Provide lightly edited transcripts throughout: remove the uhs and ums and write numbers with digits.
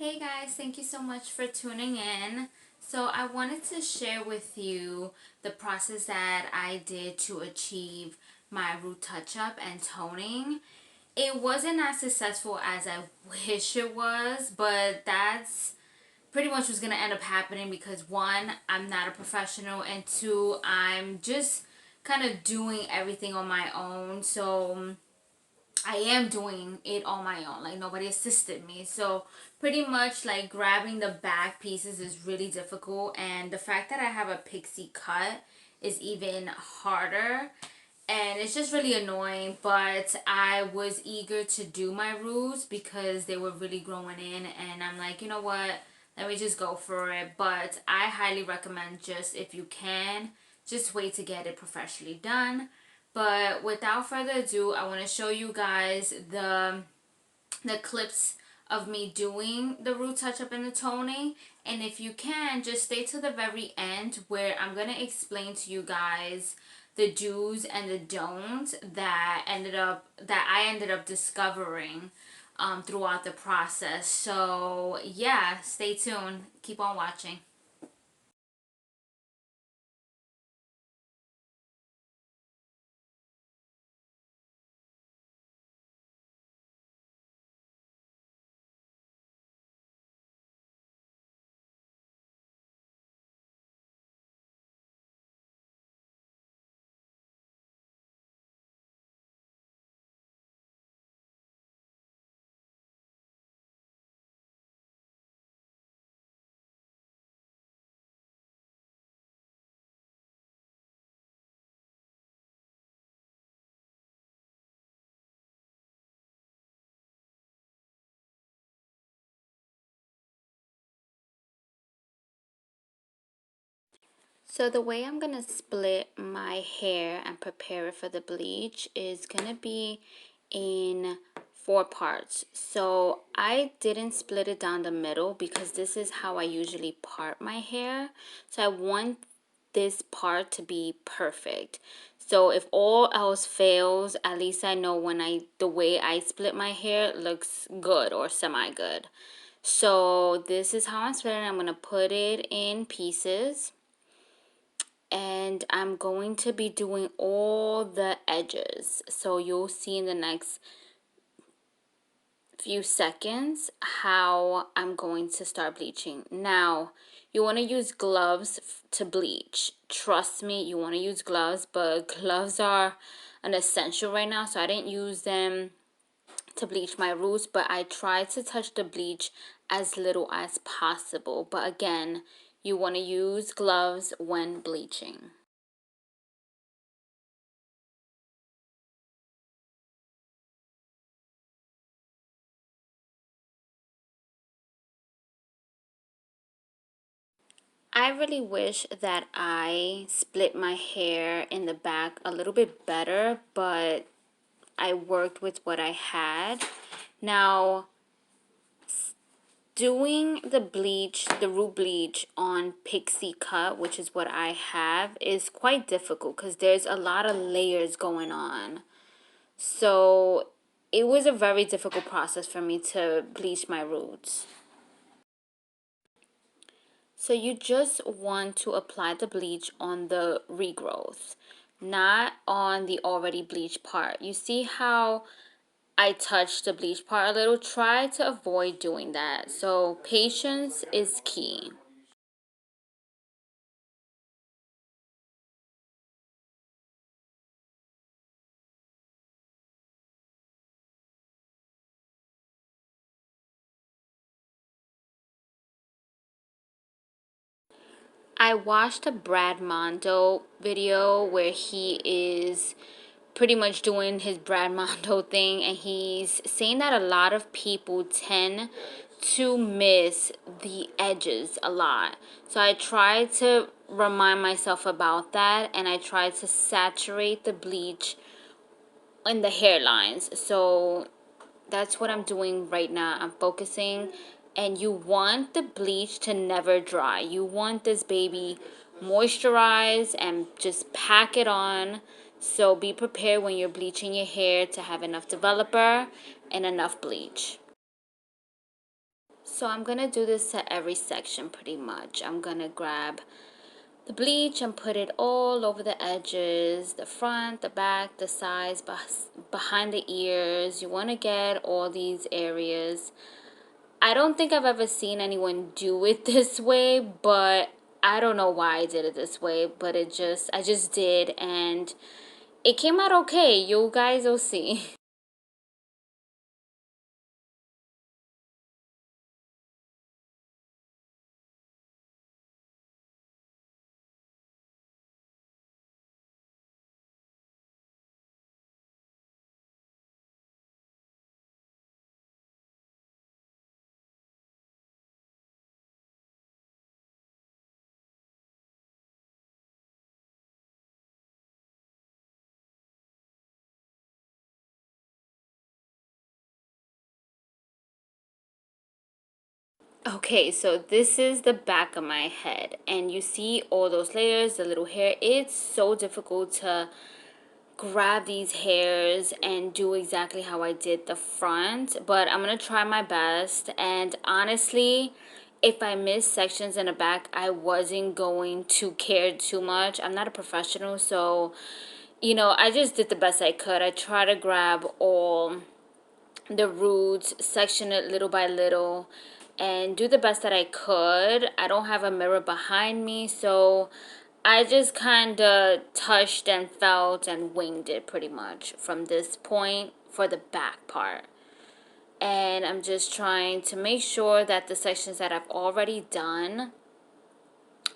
Hey guys, thank you so much for tuning in. So I wanted to share with you the process that I did to achieve my root touch-up and toning. It wasn't as successful as I wish it was, but that's pretty much what's going to end up happening because one, I'm not a professional, and two, I'm just kind of doing everything on my own. So I am doing it on my own. Like nobody assisted me. So pretty much like grabbing the back pieces is really difficult. And the fact that I have a pixie cut is even harder. And it's just really annoying. But I was eager to do my roots because they were really growing in. And I'm like, you know what? Let me just go for it. But I highly recommend, just if you can, just wait to get it professionally done. But without further ado, I want to show you guys the clips of me doing the root touch up and the toning. And if you can, just stay to the very end where I'm going to explain to you guys the do's and the don'ts that I ended up discovering throughout the process. So yeah, stay tuned. Keep on watching. So the way I'm going to split my hair and prepare it for the bleach is going to be in 4 parts. So I didn't split it down the middle because this is how I usually part my hair. So I want this part to be perfect. So if all else fails, at least I know when the way I split my hair looks good or semi good. So this is how I'm splitting. I'm going to put it in pieces. And I'm going to be doing all the edges, so you'll see in the next few seconds how I'm going to start bleaching. Now you want to use gloves to bleach. Trust me, you want to use gloves, but gloves are an essential right now, so I didn't use them to bleach my roots, but I try to touch the bleach as little as possible. But again, you want to use gloves when bleaching. I really wish that I split my hair in the back a little bit better, but I worked with what I had. Now, doing the bleach, the root bleach on pixie cut, which is what I have, is quite difficult because there's a lot of layers going on. So it was a very difficult process for me to bleach my roots. So you just want to apply the bleach on the regrowth, not on the already bleached part. You see how I touched the bleach part a little? Try to avoid doing that. So patience is key. I watched a Brad Mondo video where he is pretty much doing his Brad Mondo thing, and he's saying that a lot of people tend to miss the edges a lot. So I try to remind myself about that, and I try to saturate the bleach in the hairlines. So that's what I'm doing right now. I'm focusing, and you want the bleach to never dry. You want this baby moisturized and just pack it on. So be prepared when you're bleaching your hair to have enough developer and enough bleach. So I'm gonna do this to every section pretty much. I'm gonna grab the bleach and put it all over the edges, the front, the back, the sides, behind the ears. You want to get all these areas. I don't think I've ever seen anyone do it this way, but I don't know why I did it this way, but I just did, and it came out okay. You guys will see. Okay, so this is the back of my head, and you see all those layers, the little hair. It's so difficult to grab these hairs and do exactly how I did the front, but I'm gonna try my best. And honestly, if I miss sections in the back, I wasn't going to care too much. I'm not a professional, so I just did the best I could. I try to grab all the roots, section it little by little, and do the best that I could. I don't have a mirror behind me, so I just kind of touched and felt and winged it pretty much from this point for the back part. And I'm just trying to make sure that the sections that I've already done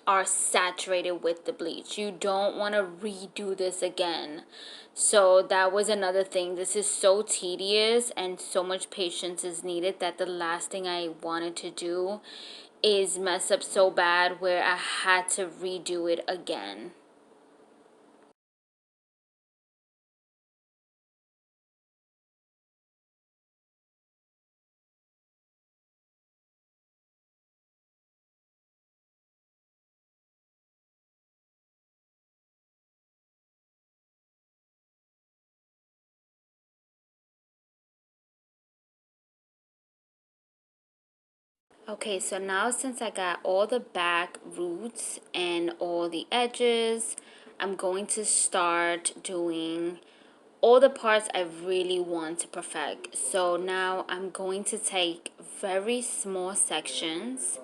are saturated with the bleach. You don't want to redo this again. So that was another thing. This is so tedious and so much patience is needed that the last thing I wanted to do is mess up so bad where I had to redo it again. Okay, so now since I got all the back roots and all the edges, I'm going to start doing all the parts I really want to perfect. So now I'm going to take very small sections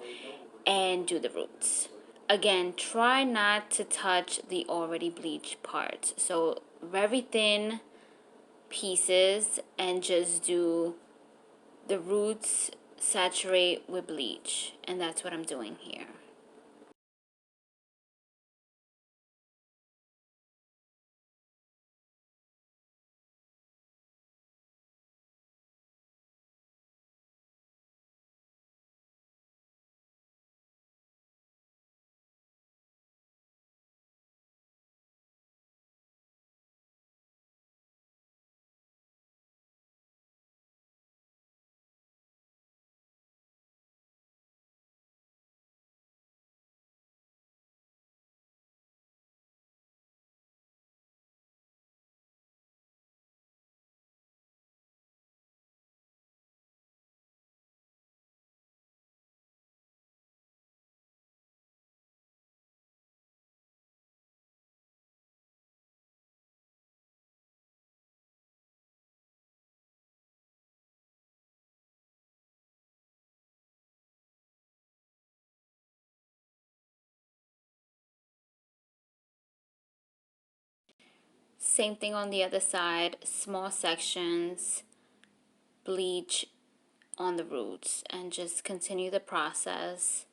and do the roots. Again, try not to touch the already bleached parts. So very thin pieces and just do the roots saturate with bleach, and that's what I'm doing here. Same thing on the other side, small sections, bleach on the roots, and just continue the process.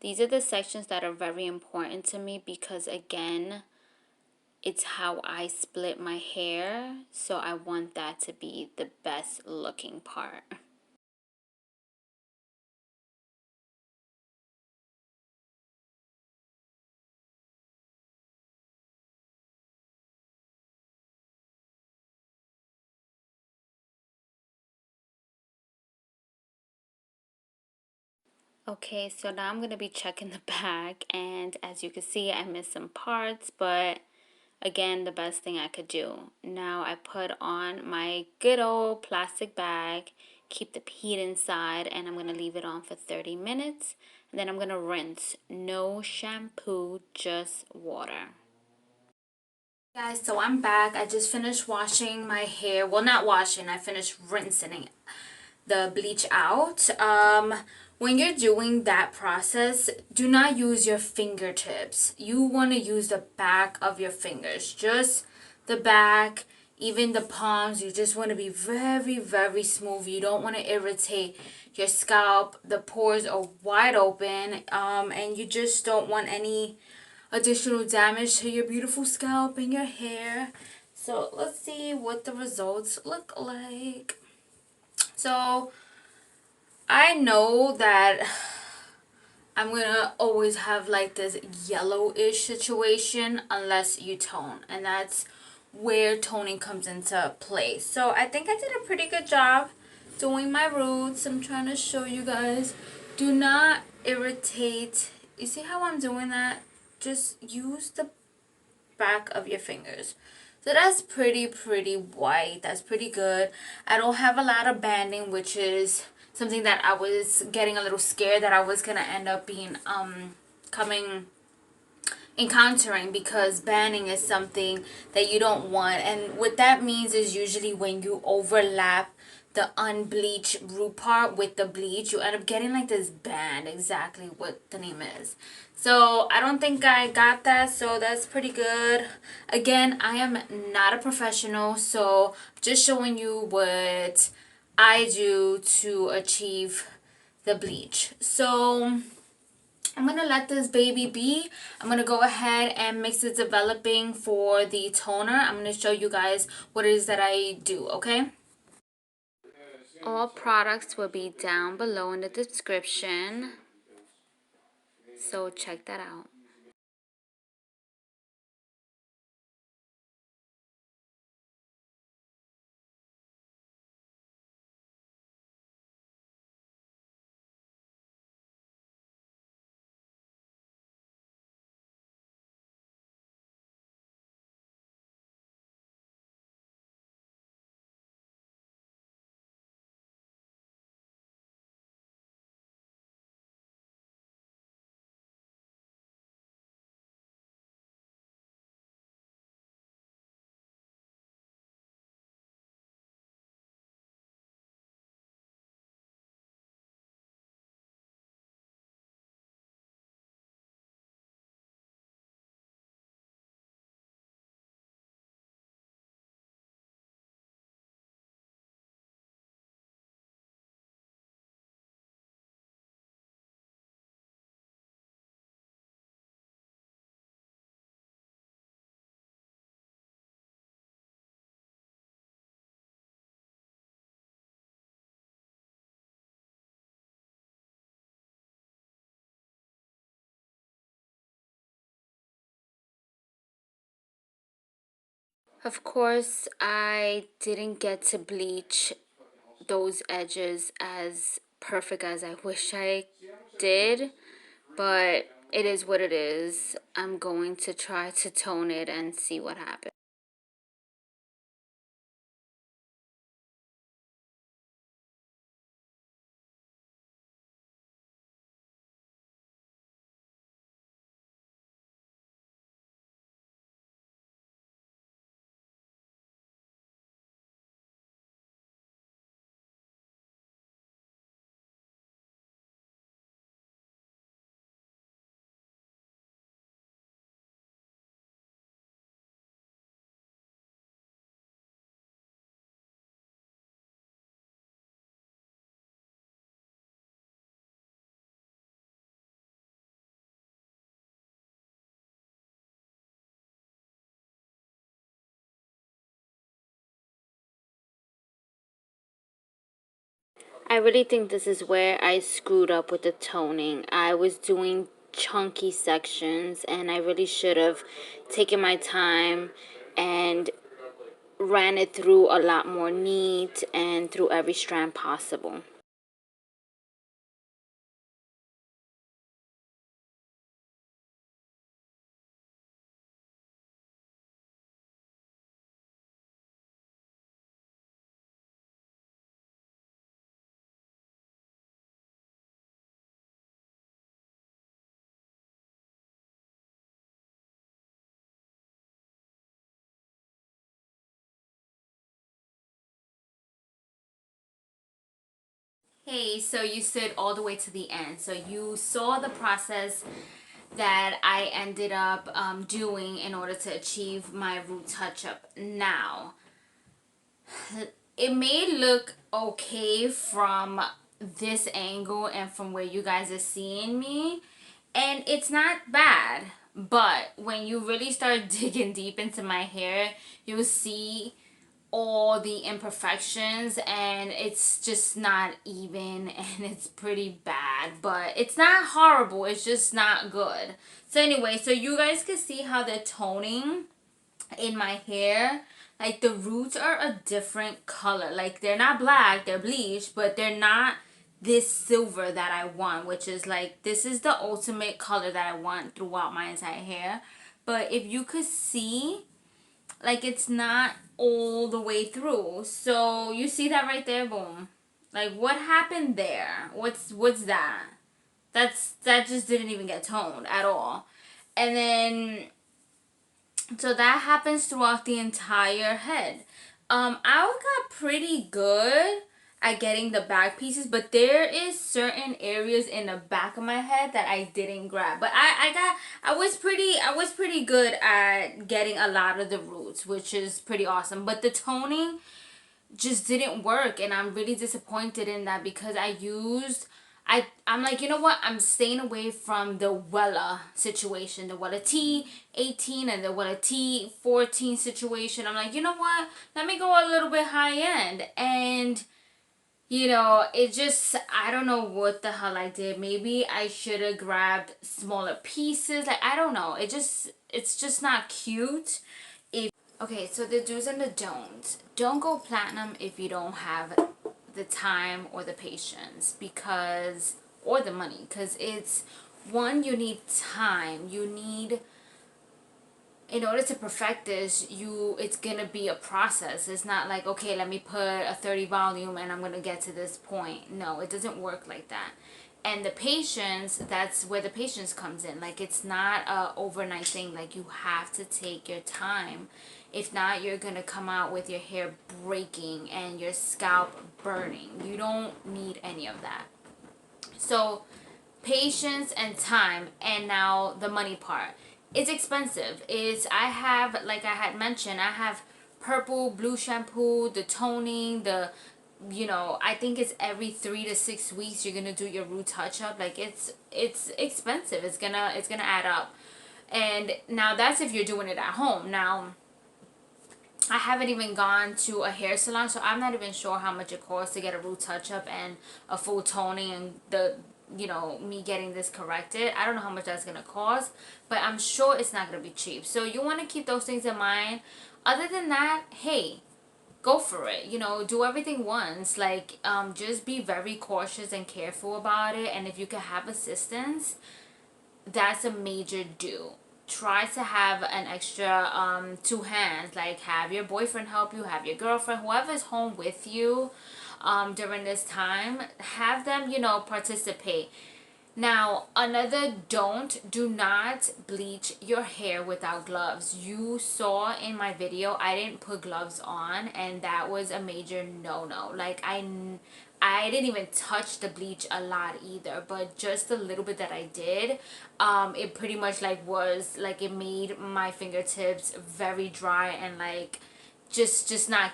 These are the sections that are very important to me because, again, it's how I split my hair, so I want that to be the best looking part. Okay, so now I'm going to be checking the back, and as you can see, I missed some parts, but again, the best thing I could do. Now I put on my good old plastic bag. keep the heat inside, and I'm going to leave it on for 30 minutes. And then I'm going to rinse. No shampoo, just water. Guys, so I'm back. I just finished washing my hair. Well, not washing. I finished rinsing the bleach out. When you're doing that process, do not use your fingertips. You want to use the back of your fingers. Just the back, even the palms. You just want to be very, very smooth. You don't want to irritate your scalp. The pores are wide open, and you just don't want any additional damage to your beautiful scalp and your hair. So let's see what the results look like. So I know that I'm gonna always have like this yellowish situation unless you tone, and that's where toning comes into play. So I think I did a pretty good job doing my roots. I'm trying to show you guys. Do not irritate. You see how I'm doing that? Just use the back of your fingers. So that's pretty white. That's pretty good. I don't have a lot of banding, which is something that I was getting a little scared that I was gonna end up being encountering, because banding is something that you don't want. And what that means is usually when you overlap the unbleached root part with the bleach, you end up getting like this band, exactly what the name is. So I don't think I got that, so that's pretty good. Again, I am not a professional, so just showing you what I do to achieve the bleach. So I'm going to let this baby be. I'm going to go ahead and mix it developing for the toner. I'm going to show you guys what it is that I do, okay? All products will be down below in the description, so check that out. Of course, I didn't get to bleach those edges as perfect as I wish I did, but it is what it is. I'm going to try to tone it and see what happens. I really think this is where I screwed up with the toning. I was doing chunky sections, and I really should have taken my time and ran it through a lot more neat and through every strand possible. Hey, so you stood all the way to the end. So you saw the process that I ended up doing in order to achieve my root touch-up. Now, it may look okay from this angle and from where you guys are seeing me, and it's not bad. But when you really start digging deep into my hair, you'll see all the imperfections, and it's just not even, and it's pretty bad. But it's not horrible, it's just not good. So anyway, so you guys can see how the toning in my hair, like the roots are a different color. Like they're not black, they're bleached, but they're not this silver that I want, which is like, this is the ultimate color that I want throughout my entire hair. But if you could see, like, it's not all the way through. So you see that right there, boom. Like, what happened there? What's that? That just didn't even get toned at all. And then, so that happens throughout the entire head. I got pretty good at getting the back pieces, but there is certain areas in the back of my head that I didn't grab. But I was pretty good at getting a lot of the roots, which is pretty awesome. But the toning just didn't work, and I'm really disappointed in that, because I'm like, you know what, I'm staying away from the Wella situation, the Wella T18 and the Wella T14 situation. I'm like, you know what, let me go a little bit high end. And it just, I don't know what the hell I did. Maybe I should have grabbed smaller pieces. Like, I don't know, it's just not cute. Okay, so the do's and the don'ts. Don't go platinum if you don't have the time or the patience, or the money, because one, you need time. In order to perfect this, it's gonna be a process. It's not like, okay, let me put a 30 volume and I'm gonna get to this point. No, it doesn't work like that. And the patience, that's where the patience comes in. Like, it's not a overnight thing. Like, you have to take your time. If not, you're gonna come out with your hair breaking and your scalp burning. You don't need any of that. So, patience and time. And now the money part. It's expensive. I have, like I had mentioned, I have purple, blue shampoo, the toning, I think it's every 3 to 6 weeks you're gonna do your root touch up. Like, it's expensive. It's gonna add up. And now that's if you're doing it at home. Now, I haven't even gone to a hair salon, so I'm not even sure how much it costs to get a root touch up and a full toning and me getting this corrected. I don't know how much that's gonna cost, but I'm sure it's not gonna be cheap. So you want to keep those things in mind. Other than that, hey, go for it. Do everything once. Like, just be very cautious and careful about it. And if you can have assistance, that's a major do. Try to have an extra 2 hands. Like, have your boyfriend help you, have your girlfriend, whoever's home with you during this time, have them participate. Now, another don't, do not bleach your hair without gloves. You saw in my video, I didn't put gloves on, and that was a major no-no. Like, I didn't even touch the bleach a lot either, but just a little bit that I did, it pretty much it made my fingertips very dry and like just not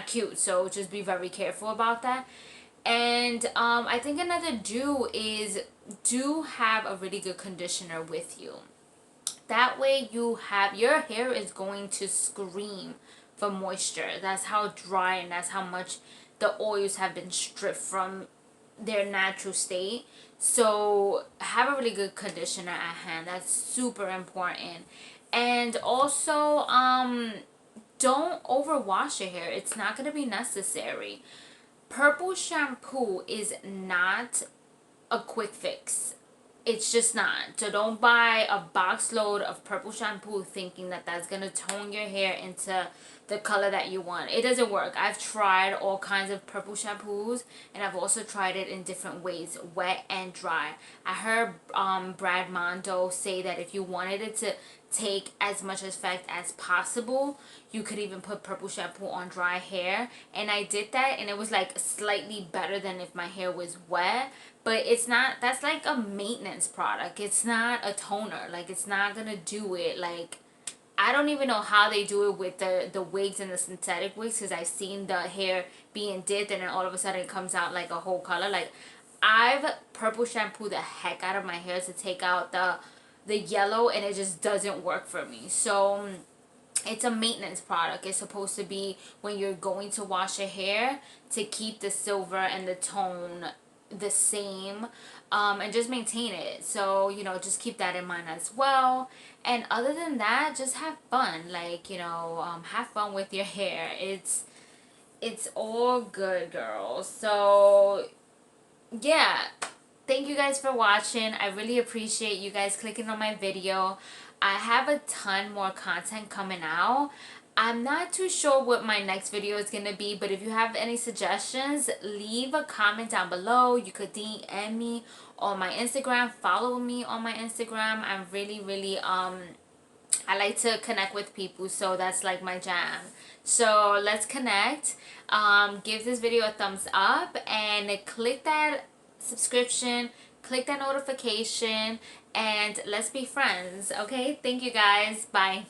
cute. So just be very careful about that. And I think another do have a really good conditioner with you. That way your hair is going to scream for moisture. That's how dry and that's how much the oils have been stripped from their natural state. So have a really good conditioner at hand. That's super important. And also, don't overwash your hair. It's not going to be necessary. Purple shampoo is not a quick fix. It's just not. So don't buy a box load of purple shampoo thinking that that's going to tone your hair into the color that you want. It doesn't work. I've tried all kinds of purple shampoos, and I've also tried it in different ways, wet and dry. I heard Brad Mondo say that if you wanted it take as much effect as possible. You could even put purple shampoo on dry hair, and I did that, and it was like slightly better than if my hair was wet. But it's not, that's like a maintenance product. It's not a toner. Like, it's not gonna do it. Like, I don't even know how they do it with the wigs and the synthetic wigs, because I've seen the hair being dipped and then all of a sudden it comes out like a whole color. Like, I've purple shampoo the heck out of my hair to take out the yellow, and it just doesn't work for me. So it's a maintenance product. It's supposed to be when you're going to wash your hair to keep the silver and the tone the same, and just maintain it. So, you know, just keep that in mind as well. And other than that, just have fun. Like, you know, have fun with your hair. It's all good, girls. So yeah, thank you guys for watching. I really appreciate you guys clicking on my video. I have a ton more content coming out. I'm not too sure what my next video is going to be, but if you have any suggestions, leave a comment down below. You could DM me on my Instagram, follow me on my Instagram. I'm really I like to connect with people, so that's like my jam. So let's connect. Give this video a thumbs up and click that subscription, click that notification, and let's be friends. Okay, thank you guys. Bye.